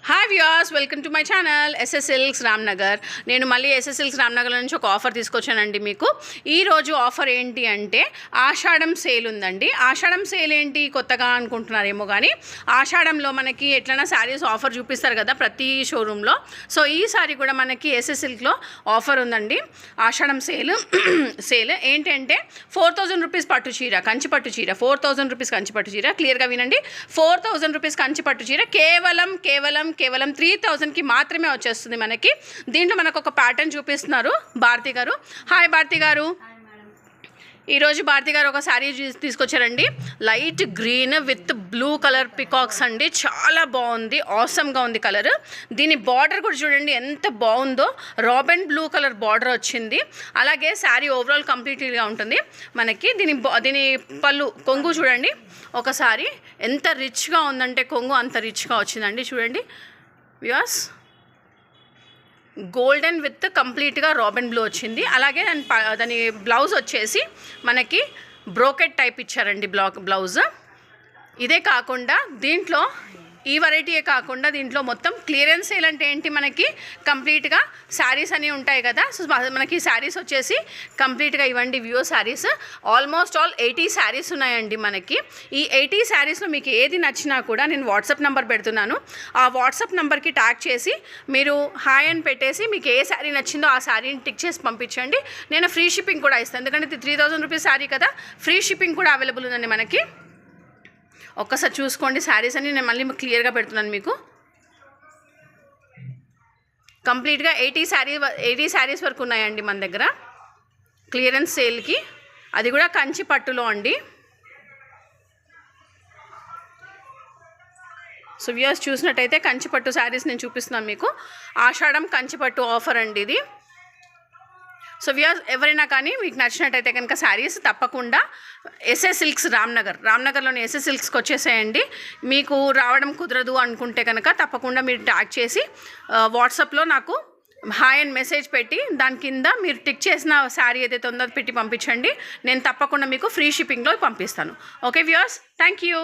Hi viewers, welcome to my channel SS silks Ramnagar. నేను మళ్ళీ SS silks రామ్నగర్లో నుంచి ఒక ఆఫర్ తీసుకొచ్చానండి మీకు. ఈరోజు ఆఫర్ ఏంటి అంటే ఆషాఢం సేల్ ఉందండి. ఆషాఢం సేల్ ఏంటి కొత్తగా అనుకుంటున్నారేమో, కానీ ఆషాఢంలో మనకి ఎట్లైనా శారీస్ ఆఫర్ చూపిస్తారు కదా ప్రతి షోరూంలో. సో ఈసారి కూడా మనకి ఎస్ఎస్ సిల్క్లో ఆఫర్ ఉందండి. ఆషాఢం సేల్ ఏంటంటే 4000 రూపీస్ పట్టు చీర, కంచి పట్టు చీర, 4000 రూపీస్ కంచి పట్టు చీర. క్లియర్గా వినండి, 4000 రూపీస్ కంచి పట్టు చీర కేవలం 3000కి మాత్రమే వచ్చేస్తుంది మనకి. దీంట్లో మనకు ఒక ప్యాటర్న్ చూపిస్తున్నారు భారతి గారు. హాయ్ భారతి గారు. ఈరోజు భారతి గారు ఒక శారీ తీసుకొచ్చారండి. Light green with blue colour peacocks అండి. చాలా బాగుంది, ఆసమ్గా ఉంది కలర్. దీని బార్డర్ కూడా చూడండి ఎంత బాగుందో. రాబెన్ బ్లూ కలర్ బార్డర్ వచ్చింది. అలాగే శారీ ఓవరాల్ కంప్లీట్గా ఉంటుంది మనకి. దీని పళ్ళు కొంగు చూడండి ఒకసారి ఎంత రిచ్గా ఉందంటే, కొంగు అంత రిచ్గా వచ్చిందండి. చూడండి వ్యూయర్స్, గోల్డెన్ విత్ కంప్లీట్గా రాబెన్ బ్లూ వచ్చింది. అలాగే దాని బ్లౌజ్ వచ్చేసి మనకి బ్రోకెట్ టైప్ ఇచ్చారండి బ్లౌజ్. ఇదే కాకుండా దీంట్లో ఈ వెరైటీయే కాకుండా దీంట్లో మొత్తం క్లియరెన్స్ సేల్ అంటే ఏంటి, మనకి కంప్లీట్గా శారీస్ అని ఉంటాయి కదా. సో మనకి శారీస్ వచ్చేసి కంప్లీట్గా ఇవ్వండి view saris. Almost all 80 saris ఉన్నాయండి మనకి. ఈ 80 శారీస్లో మీకు ఏది నచ్చినా కూడా నేను వాట్సాప్ నెంబర్ పెడుతున్నాను. ఆ వాట్సాప్ నెంబర్కి ట్యాగ్ చేసి మీరు హాయ్ అని పెట్టేసి మీకు ఏ శారీ నచ్చిందో ఆ శారీని టిక్ చేసి పంపించండి. నేను ఫ్రీ షిప్పింగ్ కూడా ఇస్తాను, ఎందుకంటే ఇది 3000 రూపీస్ శారీ కదా. ఫ్రీ షిప్పింగ్ కూడా అవైలబుల్ ఉందండి మనకి. ఒక్కసారి చూసుకోండి శారీస్ అని నేను మళ్ళీ క్లియర్గా పెడుతున్నాను మీకు. కంప్లీట్గా 80 శారీస్ వరకు ఉన్నాయండి మన దగ్గర క్లియరెన్స్ సేల్కి. అది కూడా కంచి పట్టులో అండి. సో వ్యూయర్స్ చూసినట్టయితే కంచి పట్టు శారీస్ నేను చూపిస్తున్నాను మీకు. ఆషాఢం కంచి పట్టు ఆఫర్ అండి ఇది. సో వ్యూయర్స్ ఎవరైనా కానీ మీకు నచ్చినట్టయితే కనుక శారీస్ తప్పకుండా ఎస్ఎస్ సిల్క్స్ రామ్నగర్లోని ఎస్ఎస్ సిల్క్స్కి వచ్చేసేయండి. మీకు రావడం కుదరదు అనుకుంటే కనుక తప్పకుండా మీరు ట్యాగ్ చేసి వాట్సాప్లో నాకు హాయ్ అని మెసేజ్ పెట్టి దాని కింద మీరు టిక్ చేసిన శారీ ఏదైతే ఉందో పెట్టి పంపించండి. నేను తప్పకుండా మీకు ఫ్రీ షిప్పింగ్లో పంపిస్తాను. Okay viewers, thank you.